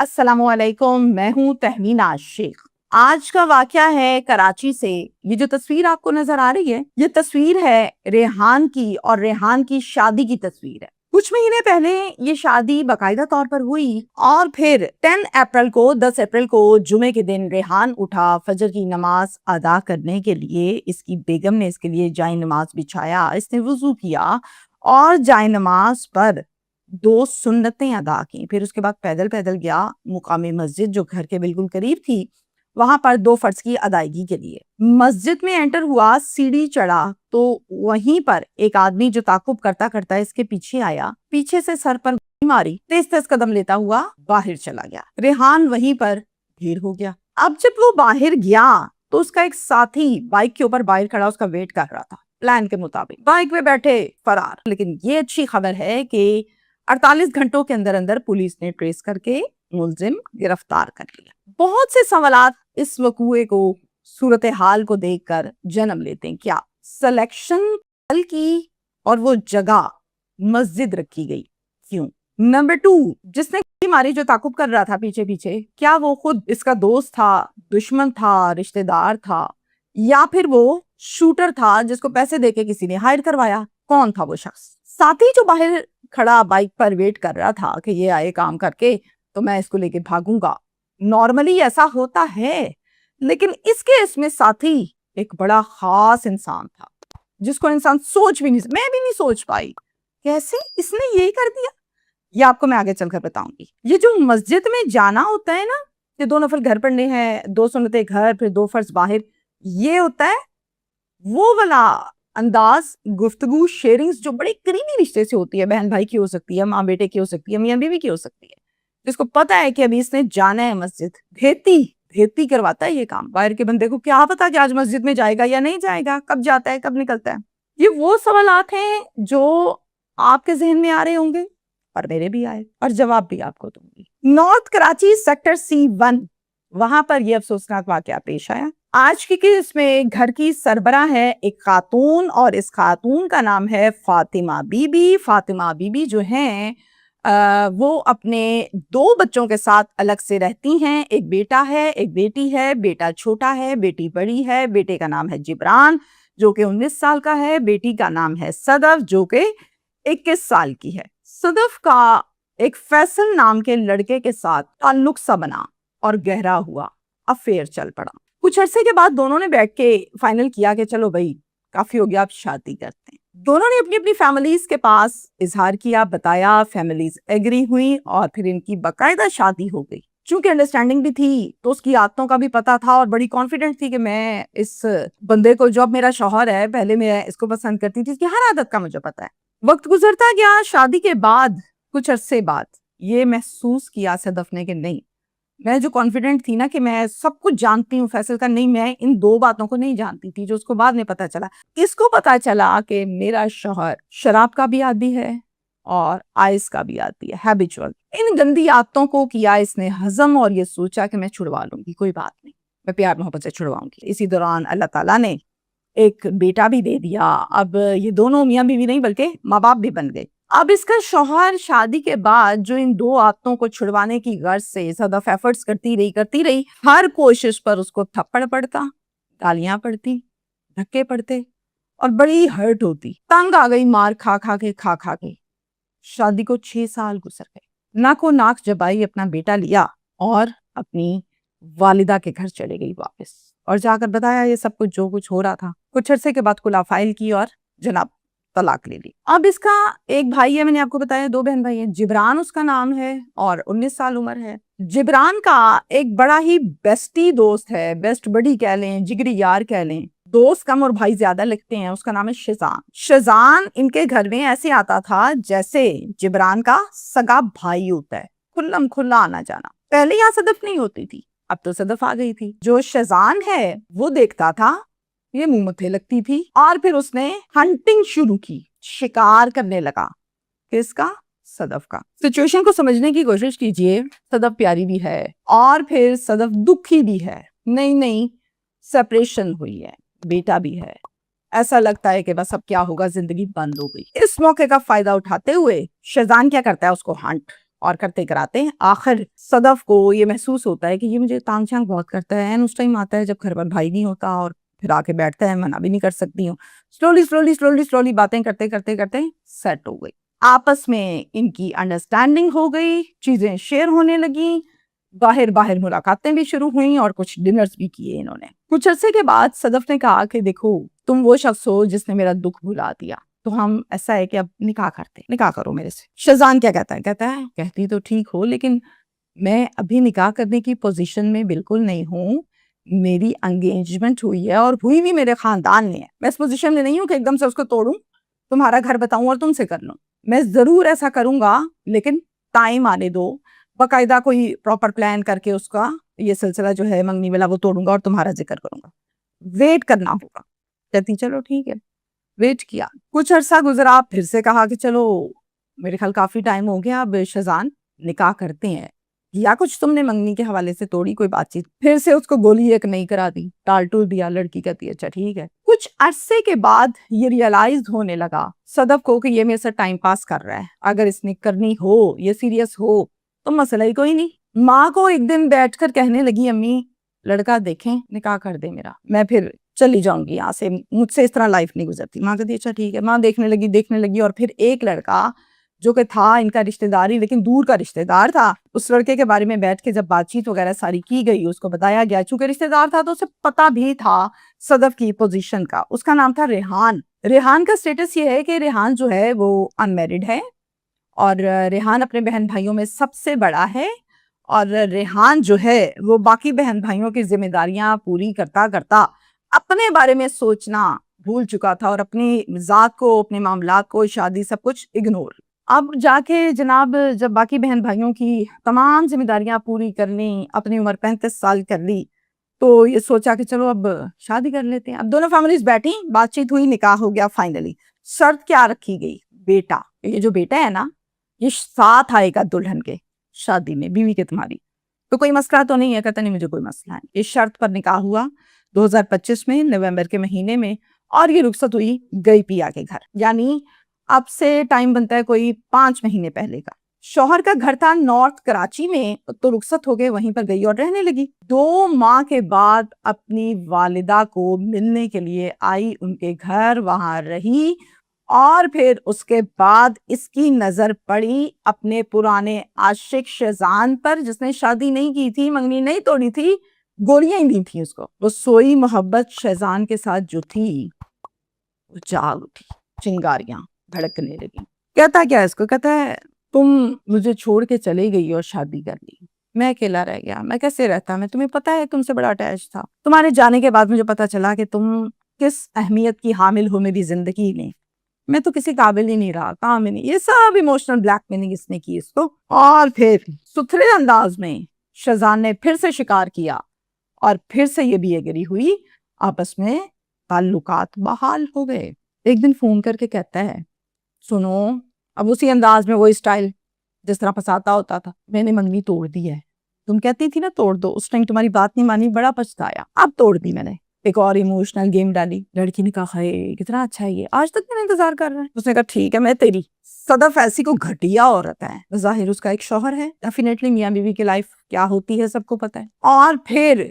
السلام علیکم، میں ہوں تہمینہ شیخ۔ آج کا واقعہ ہے کراچی سے۔ یہ جو تصویر آپ کو نظر آ رہی ہے، یہ تصویر ہے ریحان کی، اور ریحان کی شادی کی تصویر ہے۔ کچھ مہینے پہلے یہ شادی باقاعدہ طور پر ہوئی، اور پھر 10 اپریل کو جمعے کے دن ریحان اٹھا فجر کی نماز ادا کرنے کے لیے۔ اس کی بیگم نے اس کے لیے جائے نماز بچھایا، اس نے وضو کیا اور جائے نماز پر 2 سنتیں ادا کی۔ پھر اس کے بعد پیدل گیا مقامی مسجد جو گھر کے بالکل قریب تھی، وہاں پر 2 فرض کی ادائیگی کے لیے۔ مسجد میں انٹر ہوا، سیڑھی چڑھا تو وہیں پر ایک آدمی جو تعاقب کرتا کرتا اس کے پیچھے آیا، پیچھے سے سر پر گولی ماری، تیز قدم لیتا ہوا باہر چلا گیا۔ ریحان وہیں پر ڈھیر ہو گیا۔ اب جب وہ باہر گیا تو اس کا ایک ساتھی بائک کے اوپر باہر کھڑا اس کا ویٹ کر رہا تھا، پلان کے مطابق بائک پہ بیٹھے فرار۔ لیکن یہ اچھی خبر ہے کہ 48 گھنٹوں کے اندر پولیس نے ٹریس کر کے ملزم گرفتار کر لیا۔ بہت سے سوالات اس وقوعے کو، صورتحال کو دیکھ کر جنم لیتے ہیں۔ کیا سلیکشن کی اور وہ جگہ مسجد رکھی گئی؟ کیوں؟ نمبر 2، جس نے گولی ماری جو تعاقب کر رہا تھا پیچھے، کیا وہ خود اس کا دوست تھا، دشمن تھا، رشتہ دار تھا، یا پھر وہ شوٹر تھا جس کو پیسے دے کے کسی نے ہائر کروایا؟ کون تھا وہ شخص؟ ساتھی جو باہر کھڑا بائک پر ویٹ کر رہا تھا کہ یہ آئے کام کر کے تو میں اس کو لے کے بھاگوں گا، نارملی ایسا ہوتا ہے، لیکن اس کیس میں ساتھی ایک بڑا خاص انسان تھا جس کو انسان سوچ بھی نہیں، میں بھی نہیں سوچ پائی کیسے اس نے یہی کر دیا۔ یہ آپ کو میں آگے چل کر بتاؤں گی۔ یہ جو مسجد میں جانا ہوتا ہے نا، کہ 2 نفل گھر پڑھنے ہیں، 2 سنتیں گھر، پھر 2 فرض باہر، یہ ہوتا ہے وہ والا انداز گفتگو، شیئرنگز جو بڑے قریبی رشتے سے ہوتی ہے، بہن بھائی کی ہو سکتی ہے، ماں بیٹے کی ہو سکتی ہے، میاں بیوی کی ہو سکتی ہے، جس کو پتا ہے کہ ابھی اس نے جانا ہے مسجد۔ بھیتی کرواتا ہے یہ کام۔ باہر کے بندے کو کیا پتا کہ آج مسجد میں جائے گا یا نہیں جائے گا، کب جاتا ہے کب نکلتا ہے۔ یہ وہ سوالات ہیں جو آپ کے ذہن میں آ رہے ہوں گے اور میرے بھی آئے، اور جواب بھی آپ کو دوں گی۔ نارتھ کراچی سیکٹر C1، وہاں پر یہ افسوسناک واقعہ پیش آیا۔ آج کی اس میں گھر کی سربراہ ہے ایک خاتون، اور اس خاتون کا نام ہے فاطمہ بی بی۔ فاطمہ بی بی جو ہیں وہ اپنے 2 بچوں کے ساتھ الگ سے رہتی ہیں۔ ایک بیٹا ہے، ایک بیٹی ہے۔ بیٹا چھوٹا ہے، بیٹی بڑی ہے۔ بیٹے کا نام ہے جبران جو کہ 19 سال کا ہے، بیٹی کا نام ہے صدف جو کہ 21 سال کی ہے۔ صدف کا ایک فیصل نام کے لڑکے کے ساتھ تعلق سا بنا اور گہرا ہوا، افیئر چل پڑا۔ کچھ عرصے کے بعد دونوں نے بیٹھ کے فائنل کیا کہ چلو بھائی کافی ہو گیا، اب شادی کرتے ہیں۔ دونوں نے اپنی اپنی فیملیز کے پاس اظہار کیا، بتایا، فیملیز ایگری ہوئی، اور پھر ان کی باقاعدہ شادی ہو گئی۔ چونکہ انڈرسٹینڈنگ بھی تھی تو اس کی عادتوں کا بھی پتا تھا، اور بڑی کانفیڈنٹ تھی کہ میں اس بندے کو، جو اب میرا شوہر ہے، پہلے میں اس کو پسند کرتی تھی، اس کی ہر عادت کا مجھے پتا ہے۔ وقت گزرتا گیا، شادی کے بعد کچھ عرصے بعد یہ محسوس کیا صدف نے کہ نہیں، میں جو کانفیڈنٹ تھی نا کہ میں سب کچھ جانتی ہوں فیصل کا، نہیں، میں ان 2 باتوں کو نہیں جانتی تھی جو اس کو بعد میں پتا چلا۔ اس کو پتا چلا کہ میرا شوہر شراب کا بھی عادی ہے اور آئس کا بھی عادی ہے، ہیبیچول۔ ان گندی عادتوں کو کیا اس نے ہضم، اور یہ سوچا کہ میں چھڑوا لوں گی، کوئی بات نہیں، میں پیار محبت سے چھڑواؤں گی۔ اسی دوران اللہ تعالیٰ نے ایک بیٹا بھی دے دیا۔ اب یہ دونوں میاں بیوی نہیں بلکہ ماں باپ بھی بن گئے۔ اب اس کا شوہر شادی کے بعد جو ان 2 عادتوں کو چھڑوانے کی غرض سے صدف ایفرٹس کرتی رہی، ہر کوشش پر اس کو تھپڑ پڑتا، گالیاں پڑتی، دھکے پڑتے، اور بڑی ہرٹ ہوتی۔ تنگ آ گئی مار کھا کے۔ شادی کو 6 سال گزر گئے۔ ناکو ناک جبائی اپنا بیٹا لیا اور اپنی والدہ کے گھر چلے گئی واپس، اور جا کر بتایا یہ سب کچھ جو کچھ ہو رہا تھا۔ کچھ عرصے کے بعد کھلا فائل کی اور جناب طلاق لے لی۔ اب اس کا ایک بھائی ہے، میں نے آپ کو بتایا 2 بہن بھائی ہیں۔ جبران اس کا نام ہے اور 19 سال عمر ہے۔ جبران کا ایک بڑا ہی بیسٹی دوست ہے، بیسٹ بڈی کہہ لیں، جگری یار کہہ لیں، دوست کم اور بھائی زیادہ لگتے ہیں، اس کا نام ہے شیزان۔ شیزان ان کے گھر میں ایسے آتا تھا جیسے جبران کا سگا بھائی ہوتا ہے، کھلم کھلا آنا جانا۔ پہلے یہاں صدف نہیں ہوتی تھی، اب تو صدف آ گئی تھی۔ جو شیزان ہے وہ دیکھتا تھا، یہ منہ متھے لگتی تھی، اور پھر اس نے ہنٹنگ شروع کی، شکار کرنے لگا۔ کس کا؟ صدف کا۔ سچویشن کو سمجھنے کی کوشش کیجئے۔ صدف پیاری بھی ہے اور پھر صدف دکھی بھی ہے، نہیں سپریشن ہوئی ہے، بیٹا بھی ہے، ایسا لگتا ہے کہ بس اب کیا ہوگا، زندگی بند ہو گئی۔ اس موقع کا فائدہ اٹھاتے ہوئے شیزان کیا کرتا ہے، اس کو ہنٹ اور کرتے کراتے آخر صدف کو یہ محسوس ہوتا ہے کہ یہ مجھے تانگ چھانگ بہت کرتا ہے. اس ٹائم آتا ہے جب گھر پر بھائی نہیں ہوتا اور پھر آ کے بیٹھتا ہے, منع بھی نہیں کر سکتی ہوں. سلولی باتیں کرتے کرتے کرتے سیٹ ہو گئی. آپس میں ان کی انڈرسٹینڈنگ ہو گئی, چیزیں شیئر ہونے لگیں, باہر ملاقاتیں بھی شروع ہوئیں اور کچھ ڈنرز بھی کیے انہوں نے. کچھ عرصے کے بعد صدف نے کہا کہ دیکھو تم وہ شخص ہو جس نے میرا دکھ بھلا دیا, تو ہم ایسا ہے کہ اب نکاح کرو میرے سے. شہزان کیا کہتا ہے کہتی تو ٹھیک ہو, لیکن میں ابھی نکاح کرنے کی پوزیشن میں بالکل نہیں ہوں. میری انگیجمنٹ ہوئی ہے اور ہوئی بھی میرے خاندان میں ہے. میں اس پوزیشن میں نہیں ہوں کہ ایک دم سے اس کو توڑوں, تمہارا گھر بتاؤں اور تم سے کر لوں. میں ضرور ایسا کروں گا, لیکن ٹائم آنے دو, باقاعدہ کوئی پراپر پلان کر کے اس کا یہ سلسلہ جو ہے منگنی والا وہ توڑوں گا اور تمہارا ذکر کروں گا. ویٹ کرنا ہوگا. کہتی چلو ٹھیک ہے. ویٹ کیا, کچھ عرصہ گزرا, پھر سے کہا کہ چلو میرے خیال کافی ٹائم ہو گیا, اب شہزان نکاح کرتے ہیں. یا کچھ تم نے منگنی کے حوالے سے توڑی کوئی بات چیت, پھر سے اس کو گولی ایک نہیں کرا دی, ٹال ٹول دیا. لڑکی کہتی ہے اچھا ٹھیک ہے. کچھ عرصے کے بعد یہ ریئلائز ہونے لگا صدف کو کہ یہ میرے سے ٹائم پاس کر رہا ہے, اگر اس نے کرنی ہو, یہ سیریس ہو تو مسئلہ ہی کوئی نہیں. ماں کو ایک دن بیٹھ کر کہنے لگی امی لڑکا دیکھیں نکاح کر دے میرا, میں پھر چلی جاؤں گی یہاں سے, مجھ سے اس طرح لائف نہیں گزرتی. ماں کہتی اچھا ٹھیک ہے. ماں دیکھنے لگی اور پھر ایک لڑکا جو کہ تھا ان کا رشتہ داری لیکن دور کا رشتہ دار تھا, اس لڑکے کے بارے میں بیٹھ کے جب بات چیت وغیرہ ساری کی گئی, اس کو بتایا گیا, چونکہ رشتہ دار تھا تو اسے پتا بھی تھا صدف کی پوزیشن کا. اس کا نام تھا ریحان. ریحان کا سٹیٹس یہ ہے کہ ریحان جو ہے وہ ان میرڈ ہے, اور ریحان اپنے بہن بھائیوں میں سب سے بڑا ہے, اور ریحان جو ہے وہ باقی بہن بھائیوں کی ذمہ داریاں پوری کرتا کرتا اپنے بارے میں سوچنا بھول چکا تھا, اور اپنی ذات کو, اپنے معاملات کو, شادی سب کچھ اگنور. اب جا کے جناب جب باقی بہن بھائیوں کی تمام ذمہ داریاں پوری کر لیں, اپنی عمر 35 سال کر لی, تو یہ سوچا کہ چلو اب شادی کر لیتے ہیں. اب دونوں فیملیز بیٹھی, بات چیت ہوئی, نکاح ہو گیا فائنلی. شرط کیا رکھی گئی؟ بیٹا. یہ جو بیٹا ہے نا یہ ساتھ آئے گا دلہن کے شادی میں, بیوی کے تمہاری. تو کوئی مسئلہ تو نہیں ہے؟ کہتا نہیں مجھے کوئی مسئلہ ہے. اس شرط پر نکاح ہوا 2025 میں نومبر کے مہینے میں, اور یہ رخصت ہوئی گئی پیا کے گھر. یعنی اب سے ٹائم بنتا ہے کوئی 5 مہینے پہلے کا. شوہر کا گھر تھا نارتھ کراچی میں, تو رخصت ہو گئے, وہیں پر گئی اور رہنے لگی. 2 ماہ کے بعد اپنی والدہ کو ملنے کے لیے آئی ان کے گھر, وہاں رہی, اور پھر اس کے بعد اس کی نظر پڑی اپنے پرانے عاشق شہزان پر, جس نے شادی نہیں کی تھی, منگنی نہیں توڑی تھی, گولیاں ہی دی تھی اس کو. وہ سوئی محبت شہزان کے ساتھ جو تھی وہ جاگ اٹھی, چنگاریاں بھڑکنے لگی. کہتا کیا اس کو؟ کہتا ہے تم مجھے چھوڑ کے چلے گئی اور شادی کر لی, میں اکیلا رہ گیا, میں کیسے رہتا, میں تمہیں پتا ہے تم سے بڑا اٹیچ تھا. تمہارے جانے کے بعد مجھے پتا چلا کہ تم کس اہمیت کی حامل ہو میری زندگی میں تو کسی قابل ہی نہیں رہا, کام ہی نہیں. یہ سب ایموشنل بلیک میلنگ اس نے کی اس کو. اور پھر ستھرے انداز میں شہزان نے پھر سے شکار کیا, اور پھر سے یہ بھی ایگری ہوئی, آپس میں تعلقات بحال ہو گئے. ایک دن فون کر کے کہتا ہے سنو, اب اسی انداز میں وہی سٹائل جس طرح پساتا ہوتا تھا, میں نے منگنی توڑ دی ہے. تم کہتی تھی نا توڑ دو, اس ٹائم تمہاری بات نہیں مانی, بڑا پچھتایا, اب توڑ دی میں نے. ایک اور ایموشنل گیم ڈالی. لڑکی نے کہا ہے کتنا اچھا ہے یہ, آج تک میں انتظار کر رہا ہے. اس نے کہا ٹھیک ہے میں تیری. صدف ایسی کو گھٹیا عورت ہے, ظاہر اس کا ایک شوہر ہے, ڈیفینیٹلی میاں بیوی کی لائف کیا ہوتی ہے سب کو پتا ہے. اور پھر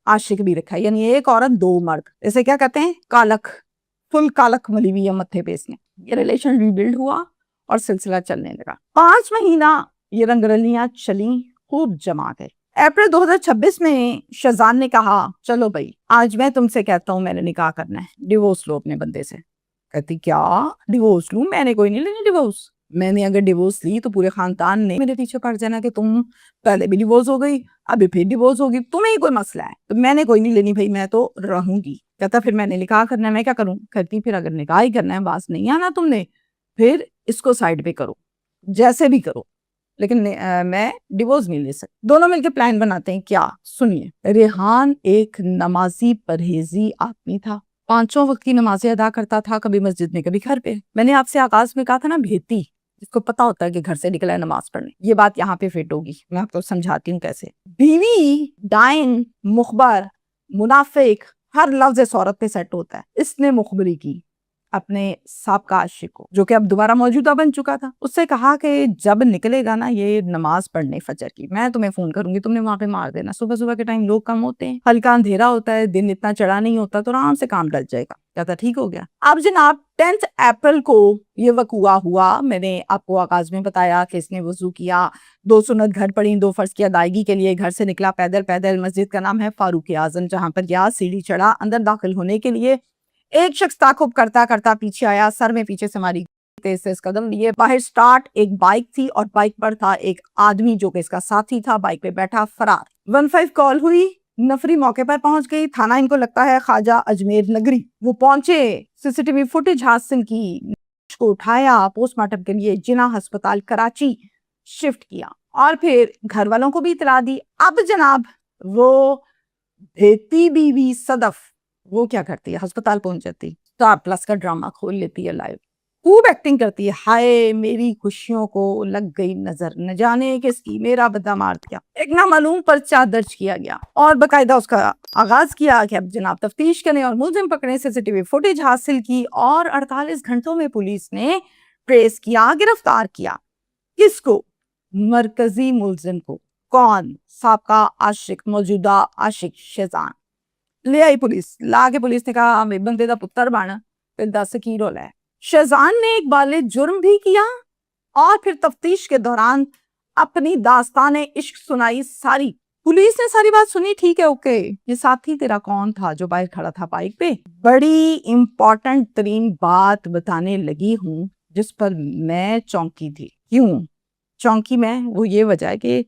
عاشق بھی رکھا, یعنی ایک عورت 2 مرد, اسے کیا کہتے ہیں کالک, فل کالک ملی ہوئی ہے متھے پہ اس نے. یہ ریلیشن ری بلڈ ہوا اور سلسلہ چلنے لگا. 5 مہینہ یہ رنگرلیاں چلیں, خوب جما گئے. اپریل 2026 میں شہزان نے کہا چلو بھائی آج میں تم سے کہتا ہوں میں نے نکاح کرنا ہے, ڈیورس لو اپنے بندے سے. کہتی کیا ڈیورس لوں؟ میں نے کوئی نہیں لینی ڈیورس. میں نے اگر ڈیورس لی تو پورے خاندان نے میرے پیچھے پڑ جانا کہ تم پہلے بھی ڈیورس ہو گئی, ابھی پھر ڈیورس ہوگی, تمہیں ہی کوئی مسئلہ ہے. تو میں نے کوئی نہیں لینی بھائی, میں تو رہوں گی. کہتا پھر میں نے نکاح کرنا ہے, میں کیا کروں؟ کہتی پھر اگر نکاح ہی کرنا ہے, باز نہیں آنا تم نے, پھر اس کو سائڈ پہ کرو, جیسے بھی کرو, لیکن میں ڈیورس نہیں لے سکتی. دونوں مل کے پلان بناتے ہیں. کیا؟ سنیے. ریحان ایک نمازی پرہیزی آدمی تھا, 5 وقت کی نمازیں ادا کرتا تھا, کبھی مسجد میں کبھی گھر پہ. میں نے آپ سے آغاز میں کہا تھا نا بھیتی, جس کو پتا ہوتا ہے کہ گھر سے نکلا ہے نماز پڑھنے, یہ بات یہاں پہ فٹ ہوگی, میں آپ کو سمجھاتی ہوں کیسے. بیوی, ڈائن, مخبر, منافق, ہر لفظ اس عورت پہ سیٹ ہوتا ہے. اس نے مخبری کی, اپنے سابقہ عاشق کو، جو کہ اب دوبارہ موجودہ بن چکا تھا، اس سے کہا کہ جب نکلے گا نا یہ نماز پڑھنے فجر کی، میں تمہیں فون کروں گی، تم نے وہاں پہ مار دینا، صبح صبح کے ٹائم لوگ کم ہوتے ہیں، ہلکا اندھیرا ہوتا ہے، دن اتنا چڑھا نہیں ہوتا، تو آرام سے کام ڈل جائے گا۔ کہتا ٹھیک ہو گیا۔ اب جناب 10 اپریل کو یہ وقوع ہوا۔ میں نے آپ کو آغاز میں بتایا کہ اس نے وضو کیا، 2 سنت گھر پڑھی، 2 فرض کی ادائیگی کے لیے گھر سے نکلا پیدل، مسجد کا نام ہے فاروق اعظم، جہاں پر گیا، سیڑھی چڑھا، اندر داخل ہونے کے لیے ایک شخص تعاقب کرتا کرتا پیچھے آیا، سر میں پیچھے سے ماری، تیز تیز قدم لیے، باہر سٹارٹ، ایک بائک تھی اور بائک پر تھا ایک آدمی جو کہ اس کا ساتھی تھا، بائک پہ بیٹھا، فرار۔ 15 کال ہوئی، نفری موقع پر پہنچ گئی، تھانہ ان کو لگتا ہے خواجہ اجمیر نگری، وہ پہنچے، سی سی ٹی وی فوٹیج حاصل کی، کو اٹھایا، پوسٹ مارٹم کے لیے جناح ہسپتال کراچی شفٹ کیا، اور پھر گھر والوں کو بھی اطلاع دی۔ اب جناب وہ بھیتی بیوی صدف، وہ کیا کرتی ہے، ہسپتال پہنچ جاتی، اسٹار پلس کا ڈرامہ کھول لیتی ہے لائیو، خوب ایکٹنگ کرتی ہے، ہائے میری خوشیوں کو لگ گئی نظر، نہ جانے کس کی، میرا بندہ مار دیا، ایک نامعلوم پرچہ درج کیا گیا، اور باقاعدہ اس کا آغاز کیا کہ اب جناب تفتیش کریں اور ملزم پکڑیں، سی سی ٹی وی فوٹیج حاصل کی، اور 48 گھنٹوں میں پولیس نے ٹریس کیا، گرفتار کیا۔ کس کو؟ مرکزی ملزم کو۔ کون؟ سابقہ عاشق، موجودہ عاشق شیزان۔ لے آئی پولیس، لا کے پولیس نے کہا میں بندے دا پتر بن، پھر دس کی رول ہے۔ شیزان نے ایک بالِ جرم بھی کیا، اور پھر تفتیش کے دوران اپنی داستان عشق سنائی ساری۔ پولیس نے ساری بات سنی، ٹھیک ہے اوکے، یہ ساتھی تیرا کون تھا جو باہر کھڑا تھا بائک پہ؟ بڑی امپورٹنٹ ترین بات بتانے لگی ہوں جس پر میں چونکی تھی۔ کیوں چونکی میں؟ وہ یہ وجہ ہے کہ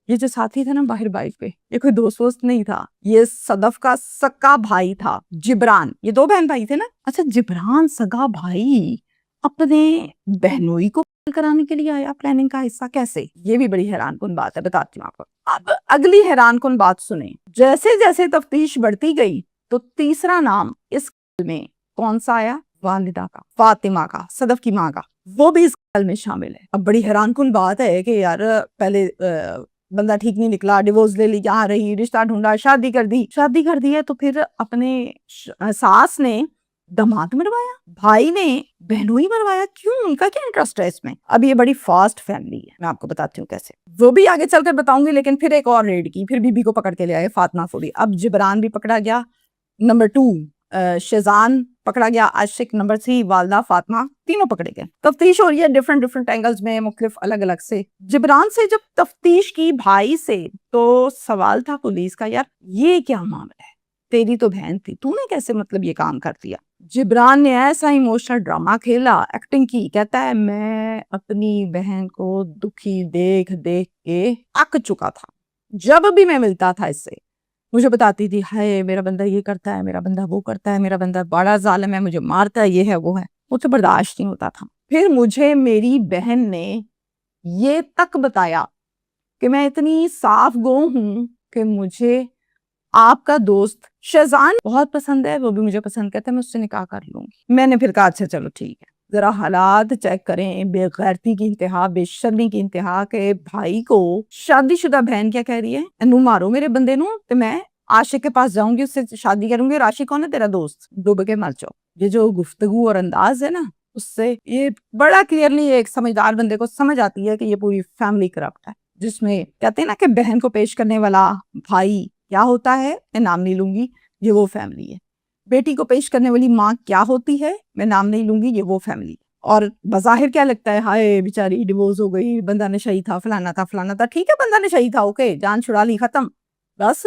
یہ جو ساتھی تھا نا باہر بائک پہ، یہ کوئی دوست نہیں تھا، یہ صدف کا سکا بھائی تھا، جبران۔ یہ 2 بہن بھائی تھے نا۔ اچھا جبران سگا بھائی اپنے بہنوئی کو کرانے کے لیے آیا پلاننگ کا حصہ، کیسے؟ یہ بھی بڑی حیران کن بات ہے، بتاتی ہوں آپ کو۔ اب اگلی حیران کن بات سنیں، جیسے جیسے تفتیش بڑھتی گئی تو تیسرا نام اس میں کون سا آیا؟ والدہ کا، فاطمہ کا، صدف کی ماں کا، وہ بھی اس میں شامل ہے۔ اب بڑی حیران کن بات ہے کہ یار پہلے بندہ ٹھیک نہیں نکلا، ڈیورس لے لی، یہاں رہی، رشتہ ڈھونڈا، شادی کر دی ہے، تو پھر اپنے ساس نے داماد مروایا، بھائی نے بہنوئی مروایا، کیوں؟ ان کا کیا انٹرسٹ ہے اس میں؟ اب یہ بڑی فاسٹ فیملی ہے، میں آپ کو بتاتی ہوں کیسے، وہ بھی آگے چل کر بتاؤں گی، لیکن پھر ایک اور ریڈ کی، پھر بی بی کو پکڑ کے لے آئے، فاطمہ فوری۔ اب جبران بھی پکڑا گیا، نمبر 2 شیزان پکڑا گیا، عاشق نمبر 3 والدہ فاطمہ، تینوں پکڑے گئے۔ تفتیش ہو رہی ہے ڈیفرنٹ اینگلز میں، مختلف الگ الگ سے۔ جبران سے جب تفتیش کی بھائی سے، تو سوال تھا پولیس کا، یار یہ کیا معاملہ ہے، تیری تو بہن تھی، تو نے کیسے مطلب یہ کام کر دیا؟ جبران نے ایسا ایموشنل ڈرامہ کھیلا، ایکٹنگ کی، کہتا ہے میں اپنی بہن کو دکھی دیکھ دیکھ کے اک چکا تھا، جب بھی میں ملتا تھا اس سے مجھے بتاتی تھی ہائے میرا بندہ یہ کرتا ہے، میرا بندہ وہ کرتا ہے، میرا بندہ بڑا ظالم ہے، مجھے مارتا ہے، یہ ہے وہ ہے، مجھے برداشت نہیں ہوتا تھا۔ پھر مجھے میری بہن نے یہ تک بتایا کہ میں اتنی صاف گو ہوں کہ مجھے آپ کا دوست شیزان بہت پسند ہے، وہ بھی مجھے پسند کرتا ہے، میں اس سے نکاح کر لوں گی۔ میں نے پھر کہا اچھا چلو ٹھیک ہے، ذرا حالات چیک کریں، بے غیرتی کی انتہا، بے شرمی کی انتہا، کہ بھائی کو شادی شدہ بہن کیا کہہ رہی ہے، انو مارو میرے بندے نو تو میں عاشق کے پاس جاؤں گی، اس سے شادی کروں گی، اور عاشق کون ہے؟ تیرا دوست، ڈوب کے مر جاؤ۔ یہ جو گفتگو اور انداز ہے نا، اس سے یہ بڑا کلیئرلی ایک سمجھدار بندے کو سمجھ آتی ہے کہ یہ پوری فیملی کرپٹ ہے، جس میں کہتے ہیں نا کہ بہن کو پیش کرنے والا بھائی کیا ہوتا ہے، میں نام نہیں لوں گی، یہ وہ فیملی ہے۔ بیٹی کو پیش کرنے والی ماں کیا ہوتی ہے، میں نام نہیں لوں گی، یہ وہ فیملی۔ اور بظاہر کیا لگتا ہے، ہائے بیچاری ڈیورس ہو گئی، بندہ نشئی تھا، فلانا تھا، ٹھیک ہے بندہ نشئی تھا، اوکے، جان چھڑا لی، ختم، بس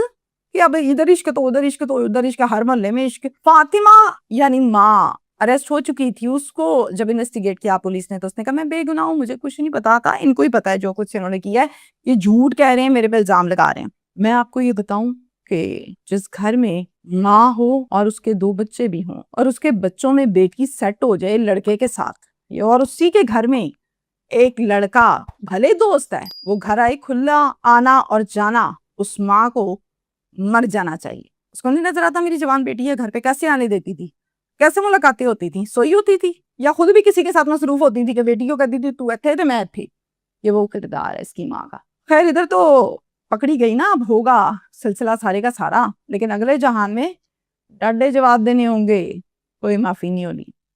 کہ اب ادھر عشق تو ادھر عشق تو ادھر عشق، ہر محلے میں عشق۔ فاطمہ یعنی ماں اریسٹ ہو چکی تھی، اس کو جب انویسٹیگیٹ کیا پولیس نے تو اس نے کہا میں بے گناہ ہوں، مجھے کچھ نہیں پتا تھا، ان کو ہی پتا ہے جو کچھ انہوں نے کیا ہے، یہ جھوٹ کہہ رہے ہیں، میرے پہ الزام لگا رہے ہیں۔ میں آپ کو یہ بتاؤں کہ جس گھر میں ماں ہو اور اس کے 2 بچے بھی ہوں، اور اس کے بچوں میں بیٹی سیٹ ہو جائے لڑکے کے ساتھ، اور اسی کے گھر میں ایک لڑکا بھلے دوست ہے، وہ گھر آئے، کھلا آنا اور جانا، اس ماں کو مر جانا چاہیے۔ اس کو نہیں نظر آتا میری جوان بیٹی ہے گھر پہ، کیسے آنے دیتی تھی، کیسے ملاقاتیں ہوتی تھیں، سوئی ہوتی تھی، یا خود بھی کسی کے ساتھ مصروف ہوتی تھی کہ بیٹی کو کہتی تھی تو ایتھے تو میں ایتھے۔ یہ وہ کردار ہے اس کی ماں کا۔ خیر ادھر تو پکڑی گئی نا، اب ہوگا سلسلہ سارے کا سارا، لیکن اگلے جہان میں ڈاڈے جواب دینے ہوں گے، کوئی معافی نہیں ہونی۔